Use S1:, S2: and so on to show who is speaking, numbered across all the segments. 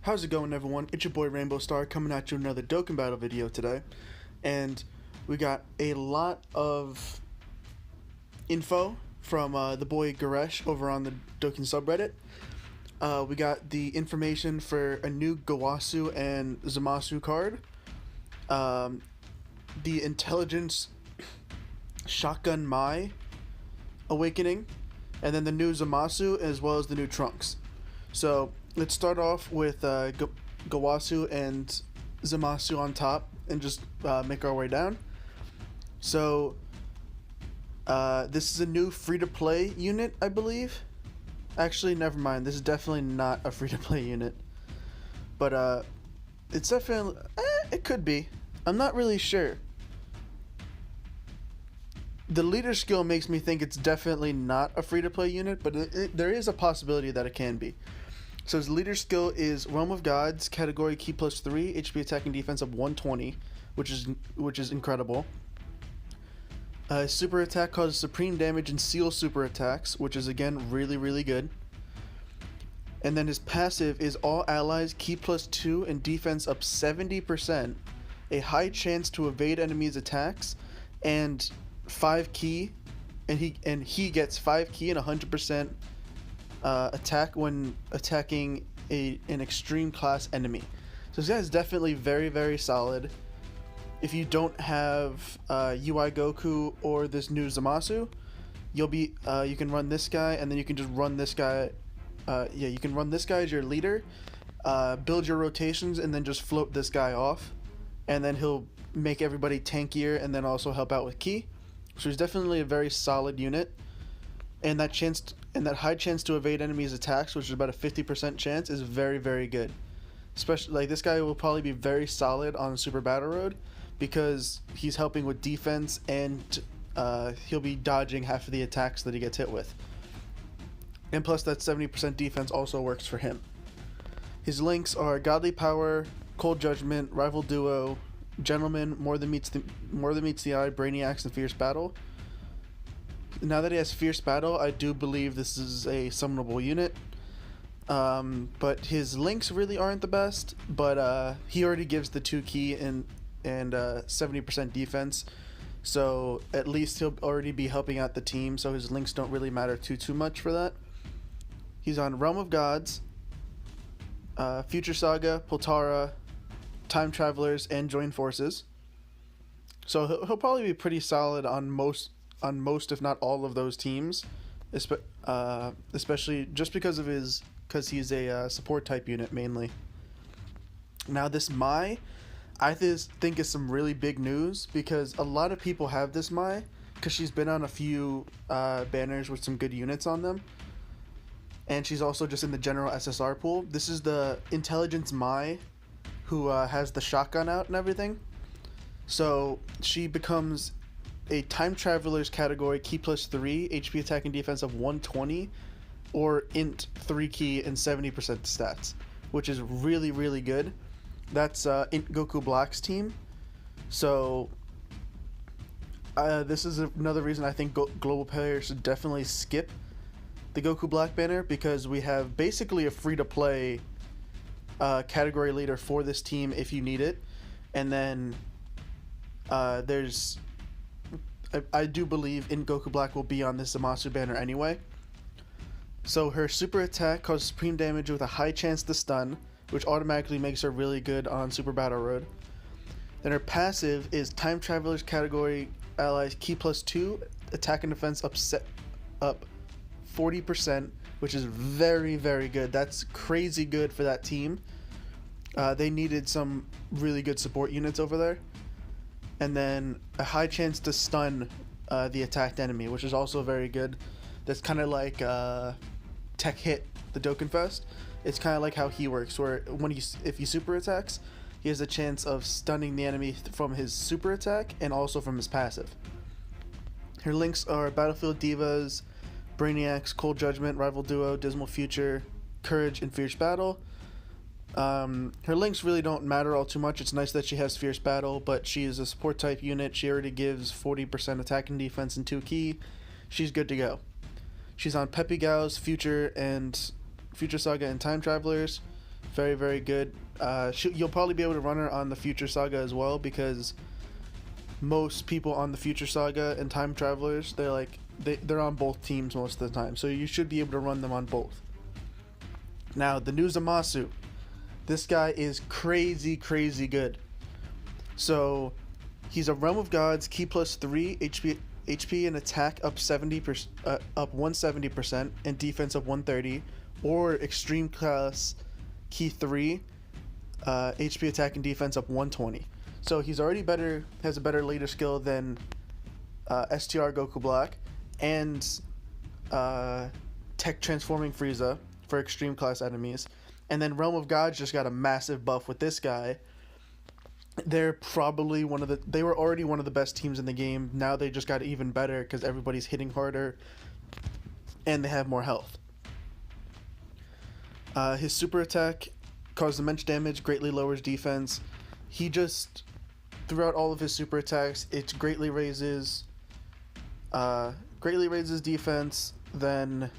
S1: How's it going, everyone? It's your boy Rainbow Star coming at you with another Dokkan Battle video today. And we got a lot of info from the boy Garesh over on the Dokkan subreddit. We got the information for a new Gawasu and ZAMASU card. The Intelligence Shotgun Mai Awakening. And then the new ZAMASU as well as the new Trunks. So let's start off with Gawasu and ZAMASU on top and just make our way down. So this is a new free-to-play unit, I believe. Actually, never mind. This is definitely not a free-to-play unit. But it's definitely... it could be. I'm not really sure. The leader skill makes me think it's definitely not a free-to-play unit, but there is a possibility that it can be. So his leader skill is Realm of Gods, category key +3, HP attack and defense of 120, which is incredible. Super attack causes supreme damage and seal super attacks, which is again really good. And then his passive is all allies key +2 and defense up 70%, a high chance to evade enemies' attacks, and 5 key, and he gets 5 key and 100% attack when attacking an extreme class enemy. So this guy is definitely very solid. If you don't have UI Goku or this new ZAMASU, you can run this guy, and then you can just run this guy. You can run this guy as your leader, build your rotations, and then just float this guy off, and then he'll make everybody tankier and then also help out with ki. So he's definitely a very solid unit, and that high chance to evade enemies' attacks, which is about a 50% chance, is very good. Especially like this guy will probably be very solid on Super Battle Road because he's helping with defense, and he'll be dodging half of the attacks that he gets hit with. And plus that 70% defense also works for him. His links are Godly Power, Cold Judgment, Rival Duo, Gentleman, More Than Meets the Eye, Brainiacs, and Fierce Battle. Now that he has Fierce Battle, I do believe this is a summonable unit. But his links really aren't the best, but he already gives the 2 key and 70% defense, so at least he'll already be helping out the team, so his links don't really matter too much for that. He's on Realm of Gods, Future Saga, Poltara, Time Travelers, and Join Forces. So he'll probably be pretty solid on most if not all of those teams, especially just because he's a support type unit mainly. Now this Mai, I think is some really big news because a lot of people have this Mai because she's been on a few banners with some good units on them, and she's also just in the general SSR pool. This is the Intelligence Mai who has the shotgun out and everything. So she becomes a Time Traveler's category key +3, HP attack and defense of 120, or int 3 key and 70% stats, which is really good. That's Int Goku Black's team. So this is another reason I think global players should definitely skip the Goku Black banner, because we have basically a free-to-play category leader for this team if you need it. And then I do believe Int Goku Black will be on this ZAMASU banner anyway. So her super attack causes supreme damage with a high chance to stun, which automatically makes her really good on Super Battle Road. Then her passive is Time Traveler's category allies key +2, attack and defense up 40%, which is very good. That's crazy good for that team. They needed some really good support units over there. And then a high chance to stun the attacked enemy, which is also very good. That's kind of like Tech Hit, the Dokkan Fest. It's kind of like how he works, where if he super attacks, he has a chance of stunning the enemy from his super attack and also from his passive. Her links are Battlefield Divas, Brainiacs, Cold Judgment, Rival Duo, Dismal Future, Courage, and Fierce Battle. Her links really don't matter all too much. It's nice that she has Fierce Battle, but she is a support type unit. She already gives 40% attack and defense and 2 key. She's good to go. She's on Peppy Gao's Future Saga and Time Travelers. Very, very good. You'll probably be able to run her on the Future Saga as well, because most people on the Future Saga and Time Travelers, they're on both teams most of the time, so you should be able to run them on both. Now, the new ZAMASU. This guy is crazy, crazy good. So, he's a Realm of Gods, Ki plus 3, HP and attack up 70%, up 170%, and defense up 130, or Extreme Class Ki 3, HP attack and defense up 120. So he's already better, has a better later skill than STR Goku Black, and Tech Transforming Frieza for Extreme Class enemies. And then Realm of Gods just got a massive buff with this guy. They're probably they were already one of the best teams in the game. Now they just got even better because everybody's hitting harder and they have more health. His super attack causes immense damage, greatly lowers defense. He just, throughout all of his super attacks, it greatly raises defense, then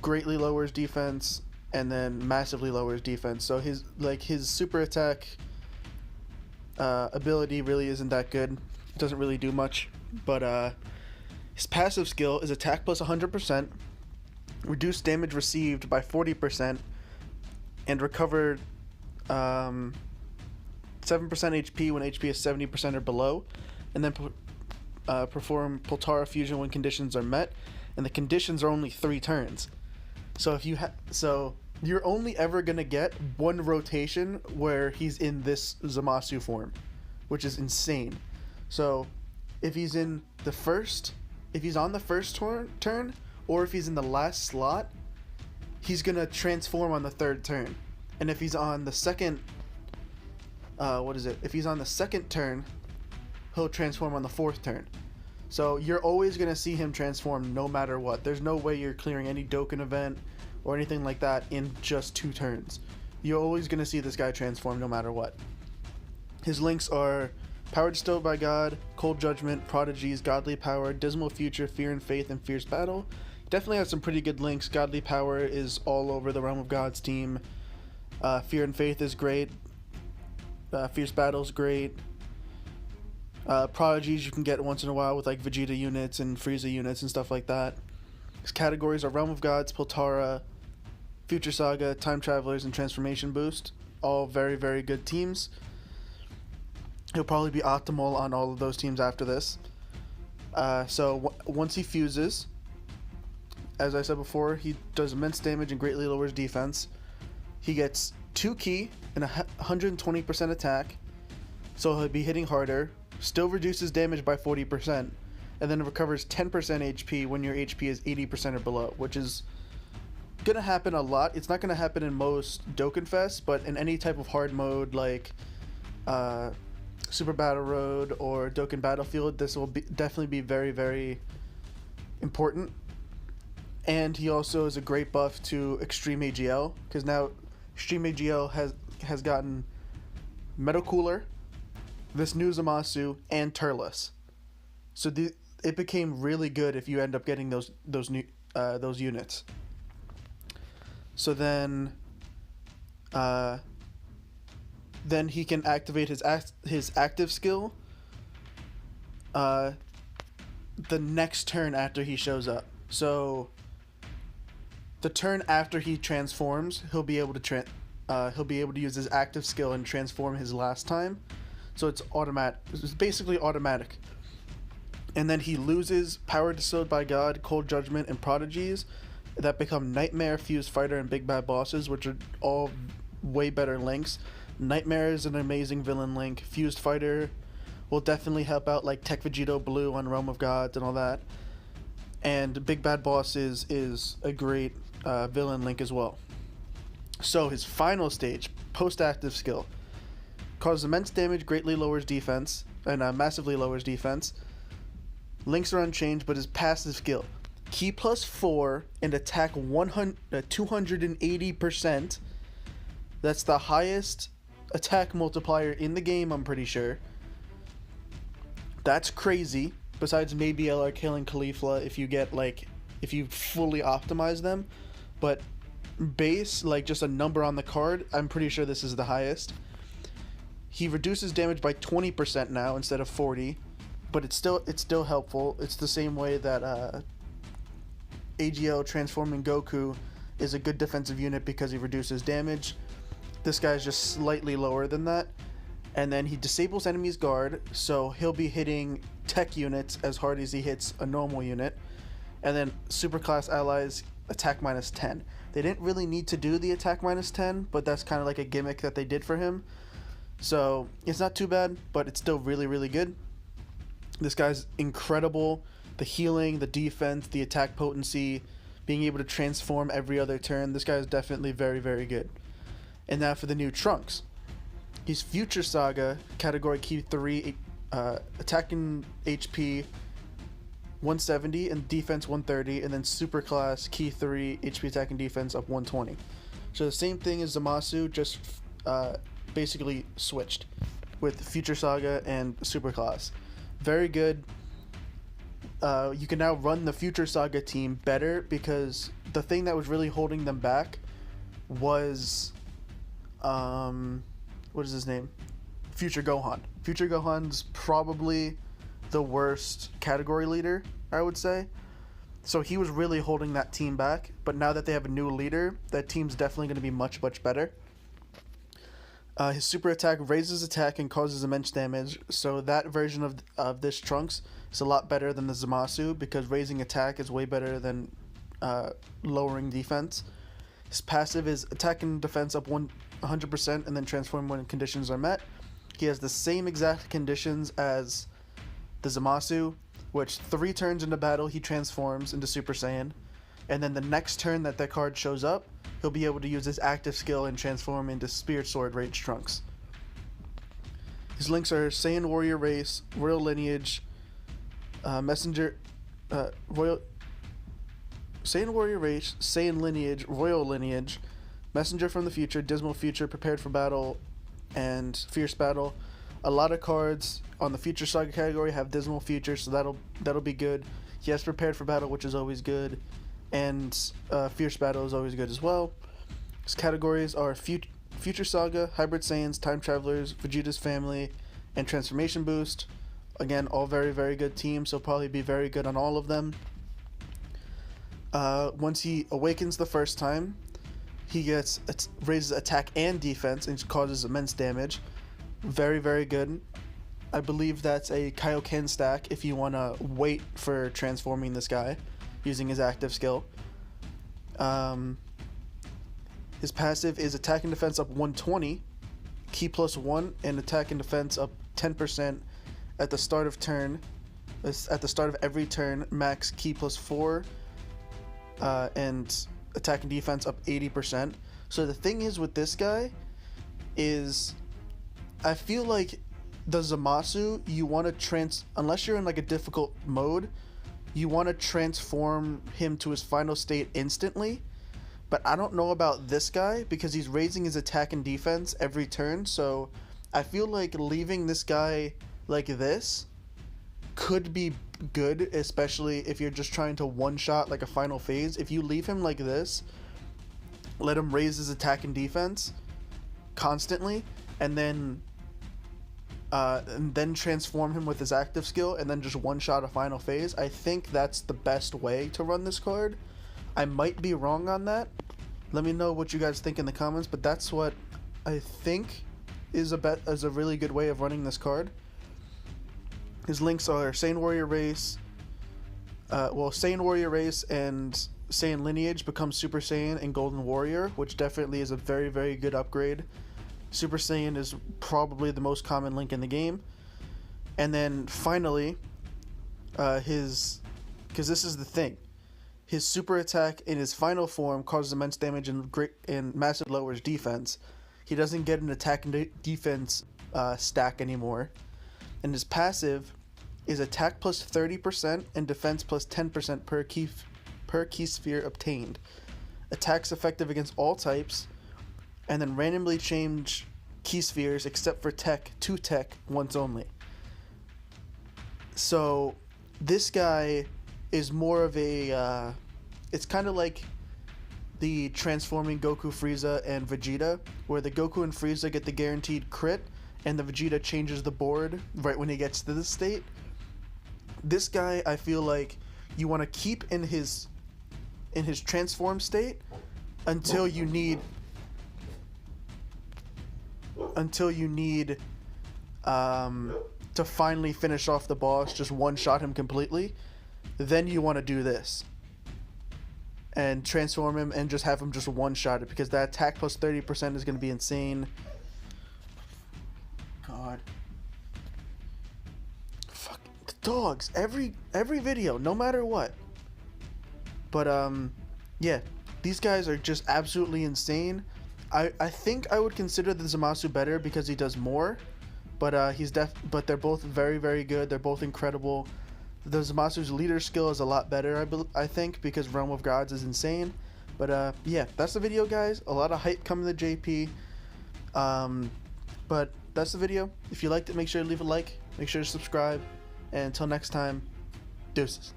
S1: greatly lowers defense, and then massively lowers defense. So his super attack ability really isn't that good. It doesn't really do much. But his passive skill is attack plus 100%, reduce damage received by 40%, and recover 7% HP when HP is 70% or below, and then perform Potara fusion when conditions are met, and the conditions are only 3 turns. So if you you're only ever gonna get one rotation where he's in this ZAMASU form, which is insane. So if he's on the first turn, or if he's in the last slot, he's gonna transform on the 3rd turn. And if he's on the second, if he's on the 2nd turn, he'll transform on the 4th turn. So you're always going to see him transform no matter what. There's no way you're clearing any Dokkan event or anything like that in just 2 turns. You're always going to see this guy transform no matter what. His links are Power Bestowed by God, Cold Judgment, Prodigies, Godly Power, Dismal Future, Fear and Faith, and Fierce Battle. Definitely has some pretty good links. Godly Power is all over the Realm of Gods team. Fear and Faith is great. Fierce Battle is great. Prodigies you can get once in a while with like Vegeta units and Frieza units and stuff like that. His categories are Realm of Gods, Potara, Future Saga, Time Travelers, and Transformation Boost. All very, very good teams. He'll probably be optimal on all of those teams after this. Once he fuses, as I said before, he does immense damage and greatly lowers defense. He gets 2 Ki and 120% attack, so he'll be hitting harder. Still reduces damage by 40%, and then recovers 10% HP when your HP is 80% or below, which is gonna happen a lot. It's not gonna happen in most Dokkan Fests, but in any type of hard mode like Super Battle Road or Dokkan Battlefield, this will definitely be very, very important. And he also is a great buff to Extreme AGL, because now Extreme AGL has gotten Metal Cooler, this new ZAMASU, and Turles. So it became really good if you end up getting those units. So then he can activate his active skill the next turn after he shows up. So the turn after he transforms, he'll be able to use his active skill and transform his last time. So it's automatic. It's basically automatic. And then he loses Power Bestowed by God, Cold Judgment, and Prodigies that become Nightmare, Fused Fighter, and Big Bad Bosses, which are all way better links. Nightmare is an amazing villain link. Fused Fighter will definitely help out like Tech Vegito Blue on Realm of Gods and all that. And Big Bad Bosses is a great villain link as well. So his final stage, post-active skill, causes immense damage, greatly lowers defense, and massively lowers defense. Links are unchanged, but his passive skill, Ki plus 4 and attack 280%. That's the highest attack multiplier in the game, I'm pretty sure. That's crazy. Besides maybe LR killing Caulifla if you fully optimize them. but base, like just a number on the card, I'm pretty sure this is the highest. He reduces damage by 20% now instead of 40, but it's still helpful. It's the same way that AGL transforming Goku is a good defensive unit because he reduces damage. This guy's just slightly lower than that. And then he disables enemies' guard, so he'll be hitting tech units as hard as he hits a normal unit. And then superclass allies attack minus 10. They didn't really need to do the attack minus 10, but that's kind of like a gimmick that they did for him. So it's not too bad, but it's still really, really good. This guy's incredible. The healing, the defense, the attack potency, being able to transform every other turn. This guy is definitely very, very good. And now for the new Trunks. He's Future Saga, category key 3, attacking HP 170 and defense 130, and then Superclass key 3, HP attack and defense up 120. So the same thing as ZAMASU, just basically switched with Future Saga and Superclass. Very good. You can now run the Future Saga team better because the thing that was really holding them back was what is his name? Future Gohan. Future Gohan's probably the worst category leader, I would say. So he was really holding that team back, but now that they have a new leader, that team's definitely going to be much, much better. His super attack raises attack and causes immense damage, so that version of this Trunks is a lot better than the ZAMASU because raising attack is way better than lowering defense. His passive is attack and defense up 100% and then transform when conditions are met. He has the same exact conditions as the ZAMASU, which 3 turns into battle he transforms into Super Saiyan, and then the next turn that that card shows up, he'll be able to use his active skill and transform into Spirit Sword Rage Trunks. His links are Saiyan Warrior Race, Royal Lineage, Messenger, Royal Saiyan Warrior Race, Saiyan Lineage, Royal Lineage, Messenger from the Future, Dismal Future, Prepared for Battle, and Fierce Battle. A lot of cards on the Future Saga category have Dismal Future, so that'll be good. He has Prepared for Battle, which is always good, and Fierce Battle is always good as well. His categories are Future Saga, Hybrid Saiyans, Time Travelers, Vegeta's Family, and Transformation Boost. Again, all very, very good teams, so probably be very good on all of them. Once he awakens the first time, he raises attack and defense and causes immense damage. Very, very good. I believe that's a Kaioken stack if you want to wait for transforming this guy using his active skill. His passive is attack and defense up 120, key +1, and attack and defense up 10% at the start of turn. At the start of every turn, max key +4, and attack and defense up 80%. So the thing is with this guy is, I feel like the ZAMASU, you want to unless you're in like a difficult mode, you want to transform him to his final state instantly. But I don't know about this guy because he's raising his attack and defense every turn, so I feel like leaving this guy like this could be good, especially if you're just trying to one-shot like a final phase. If you leave him like this, let him raise his attack and defense constantly, and then transform him with his active skill, and then just one-shot a final phase, I think that's the best way to run this card. I might be wrong on that. Let me know what you guys think in the comments, but that's what I think is a really good way of running this card. His links are Saiyan Warrior Race. Saiyan Warrior Race and Saiyan Lineage become Super Saiyan and Golden Warrior, which definitely is a very, very good upgrade. Super Saiyan is probably the most common link in the game. And then finally, because this is the thing, his super attack in his final form causes immense damage and massive lowers defense. He doesn't get an attack and defense stack anymore. And his passive is attack plus 30% and defense plus 10% per key sphere obtained. Attacks effective against all types, and then randomly change key spheres except for tech to tech once only. So this guy is more of a it's kind of like the transforming Goku, Frieza, and Vegeta, where the Goku and Frieza get the guaranteed crit, and the Vegeta changes the board right when he gets to this state. This guy, I feel like you want to keep in his transform state until you need to finally finish off the boss, just one-shot him completely. Then you want to do this and transform him and just have him just one-shot it, because that attack plus 30% is going to be insane. God. Fuck the dogs. Every video, no matter what. But yeah, these guys are just absolutely insane. I think I would consider the ZAMASU better because he does more, but but they're both very, very good. They're both incredible. The ZAMASU's leader skill is a lot better, I think, because Realm of Gods is insane. But yeah, that's the video, guys. A lot of hype coming to JP. But that's the video. If you liked it, make sure to leave a like. Make sure to subscribe. And until next time, deuces.